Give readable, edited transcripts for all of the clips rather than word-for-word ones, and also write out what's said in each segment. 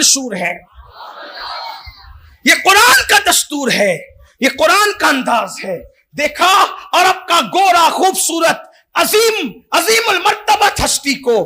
منشور ہے، یہ قرآن کا دستور ہے، یہ قرآن کا انداز ہے۔ دیکھا عرب کا گورا خوبصورت عظیم المرتبت ہستی کو،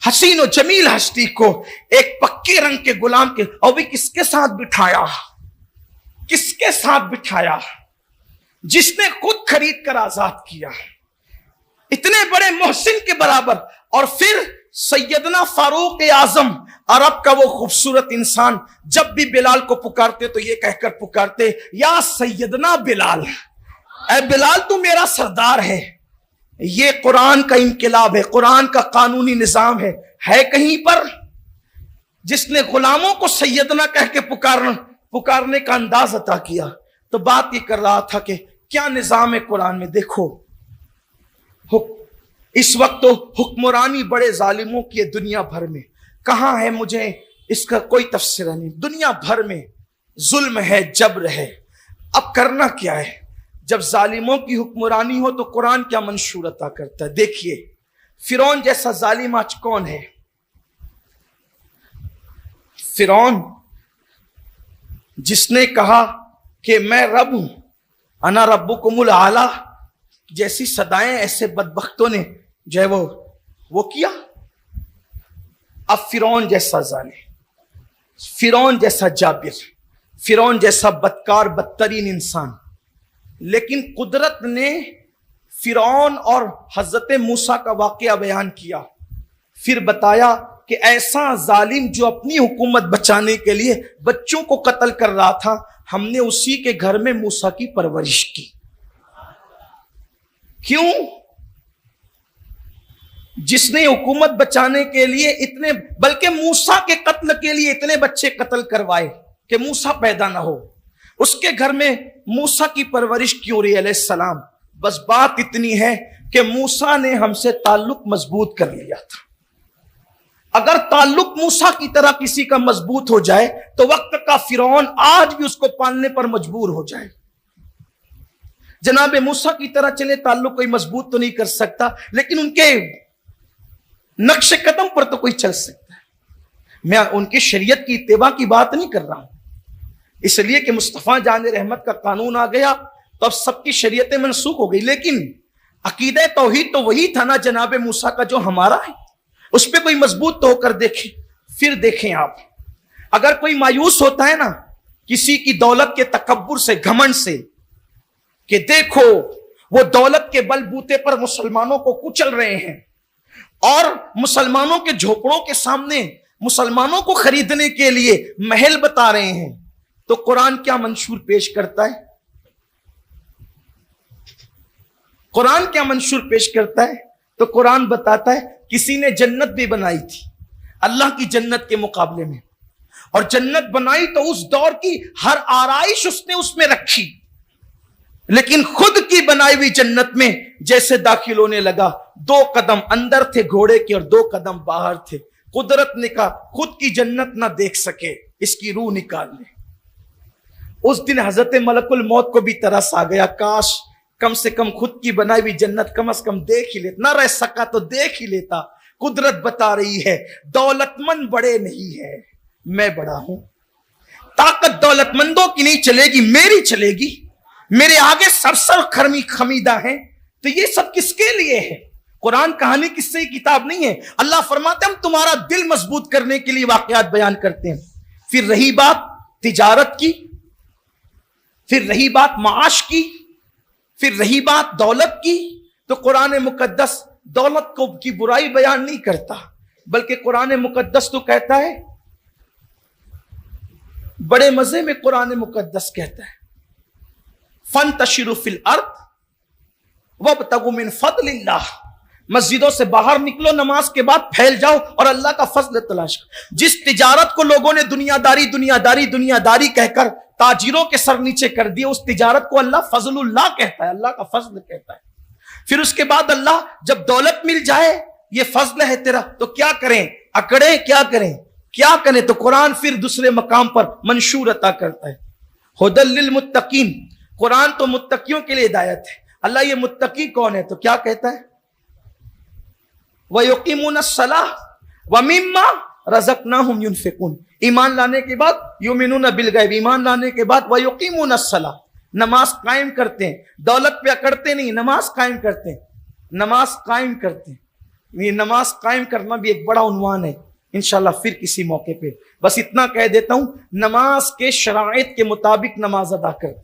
حسین و جمیل ہستی کو ایک پکے رنگ کے غلام کے، اور بھی کس کے ساتھ بٹھایا؟ کس کے ساتھ بٹھایا؟ جس نے خود خرید کر آزاد کیا، اتنے بڑے محسن کے برابر۔ اور پھر سیدنا فاروق اعظم، عرب کا وہ خوبصورت انسان، جب بھی بلال کو پکارتے تو یہ کہہ کر پکارتے، یا سیدنا بلال، اے بلال تو میرا سردار ہے۔ یہ قرآن کا انقلاب ہے، قرآن کا قانونی نظام ہے کہیں پر جس نے غلاموں کو سیدنا کہہ کے پکارنے کا انداز عطا کیا؟ تو بات یہ کر رہا تھا کہ کیا نظام ہے قرآن میں۔ دیکھو اس وقت تو حکمرانی بڑے ظالموں کی ہے دنیا بھر میں، کہاں ہے مجھے اس کا کوئی تفسیر نہیں، دنیا بھر میں ظلم ہے، جبر ہے۔ اب کرنا کیا ہے؟ جب ظالموں کی حکمرانی ہو تو قرآن کیا منشور عطا کرتا ہے۔ دیکھیے فرعون جیسا ظالم آج کون ہے؟ فرعون جس نے کہا کہ میں رب ہوں، انا ربکم الاعلی جیسی صدائیں ایسے بدبختوں نے جو ہے وہ کیا۔ اب فرعون جیسا ظالم، فرعون جیسا جابر، فرعون جیسا بدکار بدترین انسان، لیکن قدرت نے فرعون اور حضرت موسیٰ کا واقعہ بیان کیا، پھر بتایا کہ ایسا ظالم جو اپنی حکومت بچانے کے لیے بچوں کو قتل کر رہا تھا، ہم نے اسی کے گھر میں موسیٰ کی پرورش کی۔ کیوں؟ جس نے حکومت بچانے کے لیے اتنے، بلکہ موسیٰ کے قتل کے لیے اتنے بچے قتل کروائے کہ موسیٰ پیدا نہ ہو، اس کے گھر میں موسیٰ کی پرورش کیوں رہی علیہ السلام؟ بس بات اتنی ہے کہ موسیٰ نے ہم سے تعلق مضبوط کر لیا تھا۔ اگر تعلق موسیٰ کی طرح کسی کا مضبوط ہو جائے تو وقت کا فرعون آج بھی اس کو پالنے پر مجبور ہو جائے۔ جناب موسیٰ کی طرح چلے تعلق کوئی مضبوط تو نہیں کر سکتا، لیکن ان کے نقش قدم پر تو کوئی چل سکتا ہے۔ میں ان کی شریعت کی اتباع کی بات نہیں کر رہا ہوں، اس لیے کہ مصطفیٰ جان رحمت کا قانون آ گیا تو اب سب کی شریعتیں منسوخ ہو گئی، لیکن عقیدہ توحید تو وہی تھا نا جناب موسیٰ کا جو ہمارا ہے، اس پہ کوئی مضبوط تو ہو کر دیکھیں۔ پھر دیکھیں آپ، اگر کوئی مایوس ہوتا ہے نا کسی کی دولت کے تکبر سے، گھمنڈ سے، کہ دیکھو وہ دولت کے بل بوتے پر مسلمانوں کو کچل رہے ہیں اور مسلمانوں کے جھوپڑوں کے سامنے مسلمانوں کو خریدنے کے لیے محل بتا رہے ہیں، تو قرآن کیا منشور پیش کرتا ہے؟ قرآن کیا منشور پیش کرتا ہے؟ تو قرآن بتاتا ہے کسی نے جنت بھی بنائی تھی اللہ کی جنت کے مقابلے میں، اور جنت بنائی تو اس دور کی ہر آرائش اس نے اس میں رکھی، لیکن خود کی بنائی ہوئی جنت میں جیسے داخل ہونے لگا 2 قدم اندر تھے گھوڑے کے اور 2 قدم باہر تھے۔ قدرت نے کہا خود کی جنت نہ دیکھ سکے، اس کی روح نکال لے۔ اس دن حضرت ملک الموت کو بھی ترس آ گیا، کاش کم سے کم خود کی بنائی ہوئی جنت کم از کم دیکھ ہی لیتا، نہ رہ سکا تو دیکھ ہی لیتا۔ قدرت بتا رہی ہے دولت مند بڑے نہیں ہے، میں بڑا ہوں۔ طاقت دولت مندوں کی نہیں چلے گی، میری چلے گی، میرے آگے سرسر خمیدہ ہیں۔ تو یہ سب کس کے لیے ہے؟ قرآن کہانی قصے کی کتاب نہیں ہے۔ اللہ فرماتے ہم تمہارا دل مضبوط کرنے کے لیے واقعات بیان کرتے ہیں۔ پھر رہی بات تجارت کی، پھر رہی بات معاش کی، پھر رہی بات دولت کی، تو قرآن مقدس دولت کو کی برائی بیان نہیں کرتا، بلکہ قرآن مقدس تو کہتا ہے، بڑے مزے میں قرآن مقدس کہتا ہے فَانْتَشِرُوا فِي الْأَرْضِ وَابْتَغُوا مِنْ فَضْلِ اللَّهِ، مسجدوں سے باہر نکلو، نماز کے بعد پھیل جاؤ اور اللہ کا فضل تلاش کرو۔ جس تجارت کو لوگوں نے دنیا داری کہہ کر تاجروں کے سر نیچے کر دیا، اس تجارت کو اللہ فضل اللہ کہتا ہے، اللہ کا فضل کہتا ہے۔ پھر اس کے بعد اللہ جب دولت مل جائے یہ فضل ہے تیرا، تو کیا کریں؟ اکڑیں، کیا کریں؟ تو قرآن پھر دوسرے مقام پر منشور عطا کرتا ہے، ہدی للمتقین، قرآن تو متقیوں کے لیے ہدایت ہے۔ اللہ یہ متقی کون ہے؟ تو کیا کہتا ہے؟ وَيُقِيمُونَ الصَّلَاةَ وَمِمَّا رزقناہم ينفقون، ایمان لانے کے بعد یؤمنون بالغیب، ایمان لانے کے بعد ویقیمون الصلاۃ، نماز قائم کرتے ہیں، دولت پہ اکڑتے نہیں، نماز قائم کرتے ہیں، نماز قائم کرتے ہیں۔ یہ نماز قائم کرنا بھی ایک بڑا عنوان ہے، انشاءاللہ پھر کسی موقع پہ، بس اتنا کہہ دیتا ہوں، نماز کے شرائط کے مطابق نماز ادا کرتے،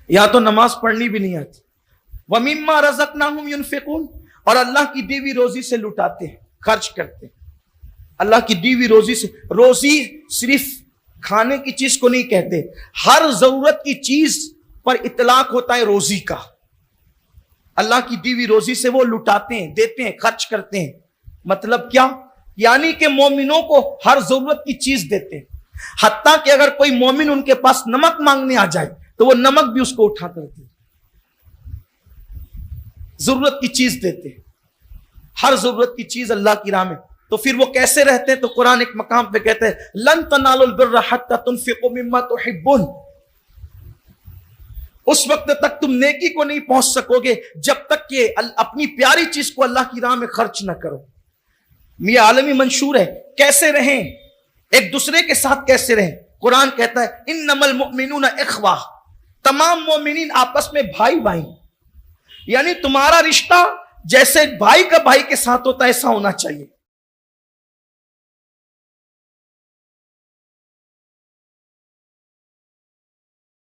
یا تو نماز پڑھنی بھی نہیں آتی۔ وَمِمَّا رَزَقْنَاهُمْ يُنْفِقُونَ، اور اللہ کی دی ہوئی روزی سے لٹاتے ہیں، خرچ کرتے ہیں، اللہ کی دی ہوئی روزی سے۔ روزی صرف کھانے کی چیز کو نہیں کہتے، ہر ضرورت کی چیز پر اطلاق ہوتا ہے روزی کا۔ اللہ کی دی ہوئی روزی سے وہ لٹاتے ہیں، دیتے ہیں، خرچ کرتے ہیں۔ مطلب کیا؟ یعنی کہ مومنوں کو ہر ضرورت کی چیز دیتے ہیں، حتیٰ کہ اگر کوئی مومن ان کے پاس نمک مانگنے آ جائے تو وہ نمک بھی اس کو اٹھا کر دے، ضرورت کی چیز دیتے ہیں، ہر ضرورت کی چیز اللہ کی راہ میں۔ تو پھر وہ کیسے رہتے ہیں؟ تو قرآن ایک مقام پہ کہتے ہیں لن تنالوا البر حتى تنفقوا مما تحبون، اس وقت تک تم نیکی کو نہیں پہنچ سکو گے جب تک کہ اپنی پیاری چیز کو اللہ کی راہ میں خرچ نہ کرو۔ یہ عالمی منشور ہے، کیسے رہیں، ایک دوسرے کے ساتھ کیسے رہیں۔ قرآن کہتا ہے انما المؤمنون اخوہ، تمام مومنین آپس میں بھائی بھائی، یعنی تمہارا رشتہ جیسے بھائی کا بھائی کے ساتھ ہوتا ہے ایسا ہونا چاہیے۔